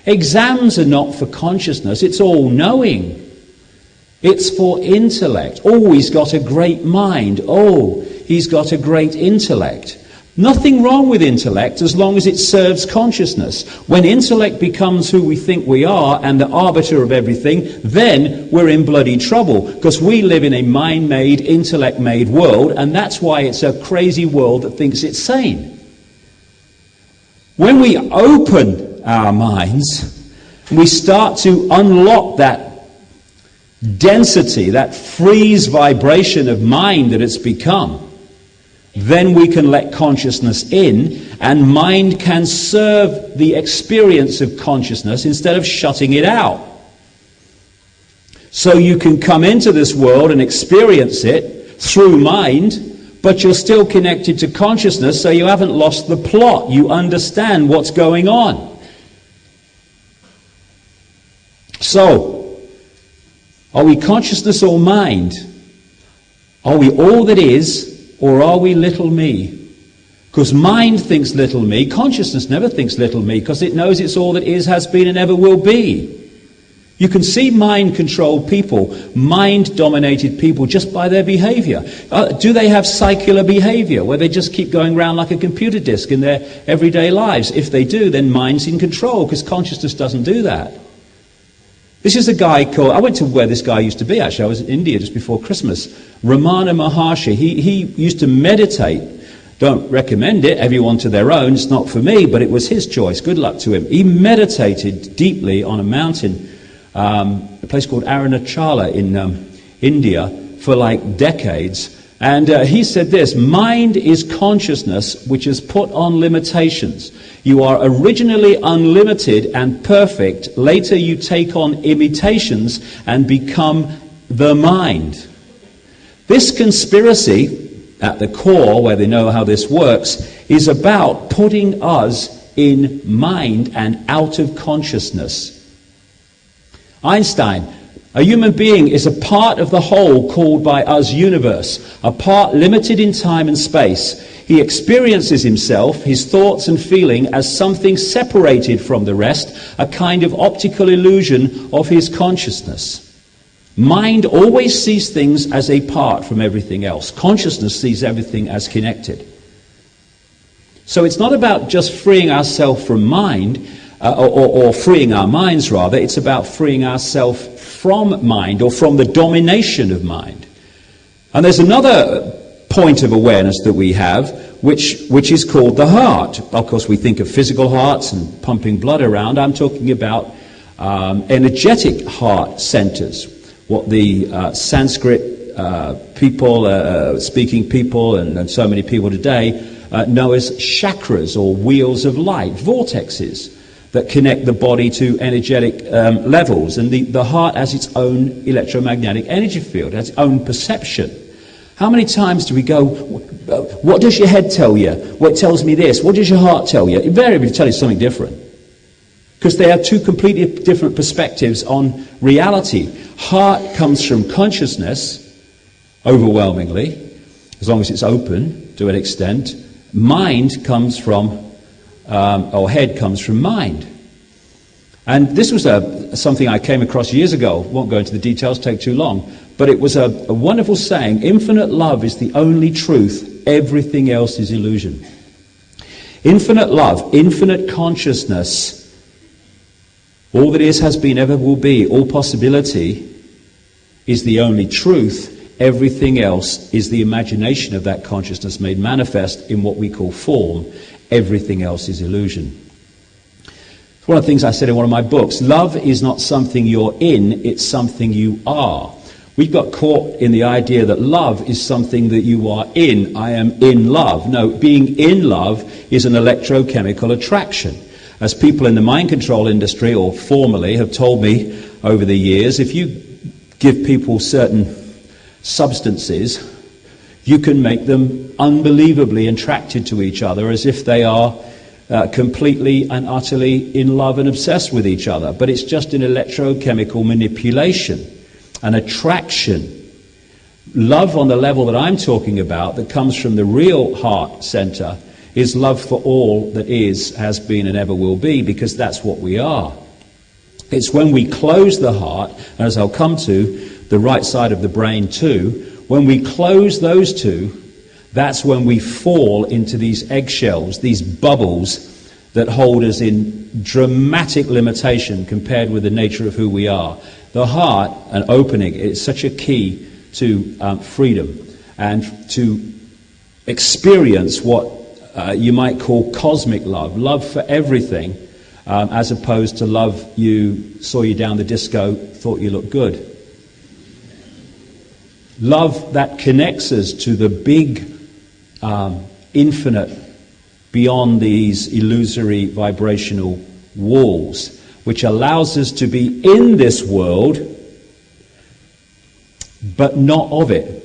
Exams are not for consciousness, it's all-knowing. It's for intellect. Oh, he's got a great mind. Oh, he's got a great intellect. Nothing wrong with intellect as long as it serves consciousness. When intellect becomes who we think we are and the arbiter of everything, then we're in bloody trouble, because we live in a mind-made, intellect-made world, and that's why it's a crazy world that thinks it's sane. When we open our minds, we start to unlock that density, that freeze vibration of mind that it's become, then we can let consciousness in, and mind can serve the experience of consciousness instead of shutting it out. So you can come into this world and experience it through mind, but you're still connected to consciousness, so you haven't lost the plot. You understand what's going on. So, are we consciousness or mind? Are we all that is, or are we little me? Because mind thinks little me. Consciousness never thinks little me, because it knows it's all that is, has been, and ever will be. You can see mind-controlled people, mind-dominated people, just by their behavior. Do they have cycler behavior, where they just keep going around like a computer disk in their everyday lives? If they do, then mind's in control, because consciousness doesn't do that. This is a guy called, I went to where this guy used to be, actually. I was in India just before Christmas. Ramana Maharshi. He used to meditate. Don't recommend it, everyone to their own. It's not for me, but it was his choice. Good luck to him. He meditated deeply on a mountain, a place called Arunachala in India, for like decades. And he said this: mind is consciousness which is put on limitations. You are originally unlimited and perfect. Later you take on imitations and become the mind. This conspiracy, at the core, where they know how this works, is about putting us in mind and out of consciousness. Einstein: a human being is a part of the whole called by us universe, a part limited in time and space. He experiences himself, his thoughts and feeling, as something separated from the rest, a kind of optical illusion of his consciousness. Mind always sees things as apart from everything else. Consciousness sees everything as connected. So it's not about just freeing ourselves from mind, or freeing our minds rather. It's about freeing ourselves from mind, or from the domination of mind. And there's another point of awareness that we have, which is called the heart. Of course, we think of physical hearts and pumping blood around. I'm talking about energetic heart centers, what the Sanskrit people, speaking people, and so many people today know as chakras, or wheels of light, vortexes that connect the body to energetic levels. And the heart has its own electromagnetic energy field, has its own perception. How many times do we go, what does your head tell you? Well, it tells me this. What does your heart tell you? Invariably tell you something different, because they have two completely different perspectives on reality. Heart comes from consciousness, overwhelmingly, as long as it's open to an extent. Mind comes from or head comes from mind. And this was something I came across years ago. Won't go into the details, take too long. But it was a wonderful saying: infinite love is the only truth, everything else is illusion. Infinite love, infinite consciousness, all that is, has been, ever will be, all possibility is the only truth. Everything else is the imagination of that consciousness made manifest in what we call form. Everything else is illusion. It's one of the things I said in one of my books. Love is not something you're in, it's something you are. We got caught in the idea that love is something that you are in. I am in love. No, being in love is an electrochemical attraction. As people in the mind control industry, or formerly, have told me over the years, if you give people certain substances, you can make them unbelievably attracted to each other, as if they are completely and utterly in love and obsessed with each other. But it's just an electrochemical manipulation, an attraction. Love on the level that I'm talking about, that comes from the real heart center, is love for all that is, has been, and ever will be, because that's what we are. It's when we close the heart, and as I'll come to, the right side of the brain too, when we close those two, that's when we fall into these eggshells, these bubbles that hold us in dramatic limitation compared with the nature of who we are. The heart and opening is such a key to freedom and to experience what you might call cosmic love, love for everything, as opposed to love saw you down the disco, thought you looked good. Love that connects us to the big, infinite, beyond these illusory vibrational walls, which allows us to be in this world, but not of it.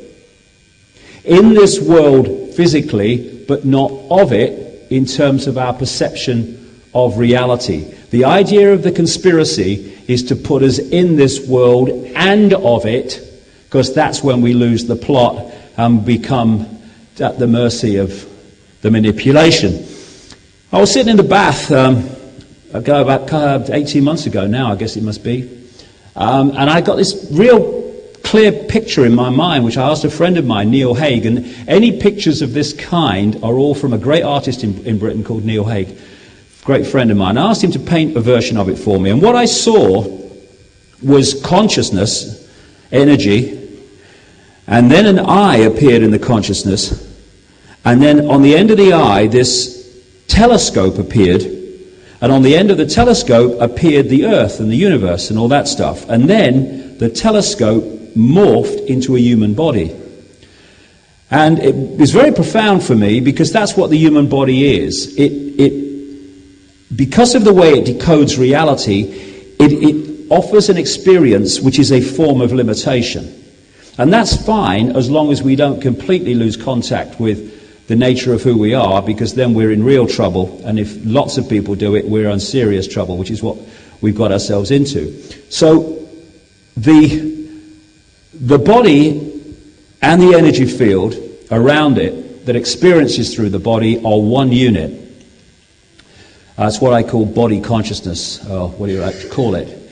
In this world physically, but not of it in terms of our perception of reality. The idea of the conspiracy is to put us in this world and of it, because that's when we lose the plot and become at the mercy of the manipulation. I was sitting in the bath about 18 months ago now, I guess it must be, and I got this real clear picture in my mind, which I asked a friend of mine, Neil Haig, and any pictures of this kind are all from a great artist in Britain called Neil Haig, great friend of mine. I asked him to paint a version of it for me, and what I saw was consciousness, energy, and then an eye appeared in the consciousness, and then on the end of the eye this telescope appeared, and on the end of the telescope appeared the earth and the universe and all that stuff, and then the telescope morphed into a human body. And it was very profound for me, because that's what the human body is. Because of the way it decodes reality, it offers an experience which is a form of limitation. And that's fine as long as we don't completely lose contact with the nature of who we are, because then we're in real trouble. And if lots of people do it, we're in serious trouble, which is what we've got ourselves into. So the body and the energy field around it that experiences through the body are one unit. That's what I call body consciousness, or what do you like to call it.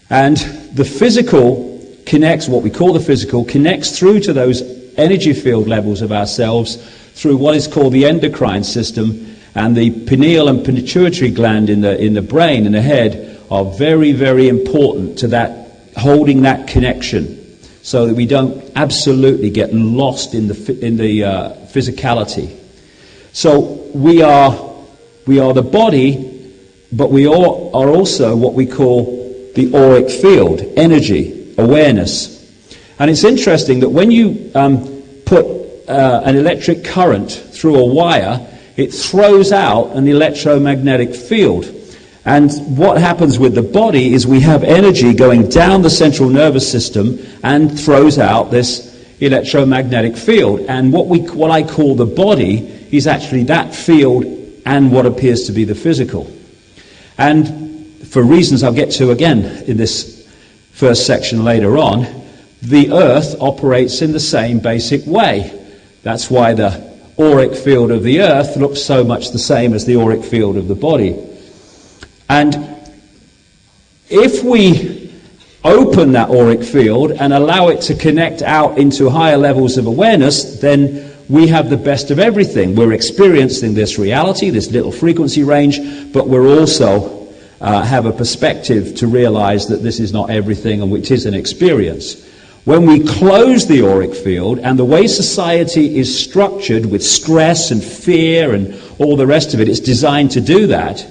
And the physical connects, what we call the physical, connects through to those energy field levels of ourselves through what is called the endocrine system, and the pineal and pituitary gland in the brain and the head are very, very important to that, holding that connection, so that we don't absolutely get lost in the physicality. So we are the body, but we all are also what we call the auric field, energy, awareness. And it's interesting that when you put an electric current through a wire, it throws out an electromagnetic field. And what happens with the body is we have energy going down the central nervous system and throws out this electromagnetic field. And what I call the body is actually that field and what appears to be the physical. And for reasons I'll get to again in this first section later on, the earth operates in the same basic way. That's why the auric field of the earth looks so much the same as the auric field of the body. And if we open that auric field and allow it to connect out into higher levels of awareness, then we have the best of everything. We're experiencing this reality, this little frequency range, but we're also have a perspective to realize that this is not everything and which is an experience. When we close the auric field, and the way society is structured with stress and fear and all the rest of it, it's designed to do that.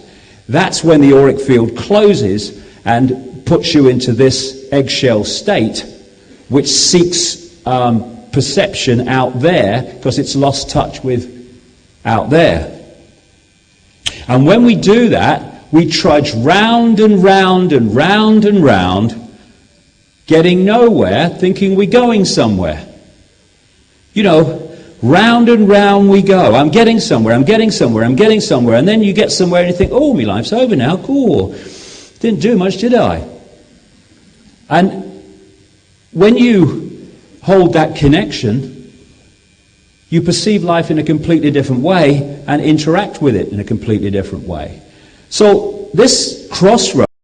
That's when the auric field closes and puts you into this eggshell state, which seeks perception out there, because it's lost touch with out there. And when we do that, we trudge round and round and round and round, getting nowhere, thinking we're going somewhere. You know, round and round we go. I'm getting somewhere, I'm getting somewhere, I'm getting somewhere. And then you get somewhere and you think, oh, my life's over now, cool. Didn't do much, did I? And when you hold that connection, you perceive life in a completely different way and interact with it in a completely different way. So this crossroad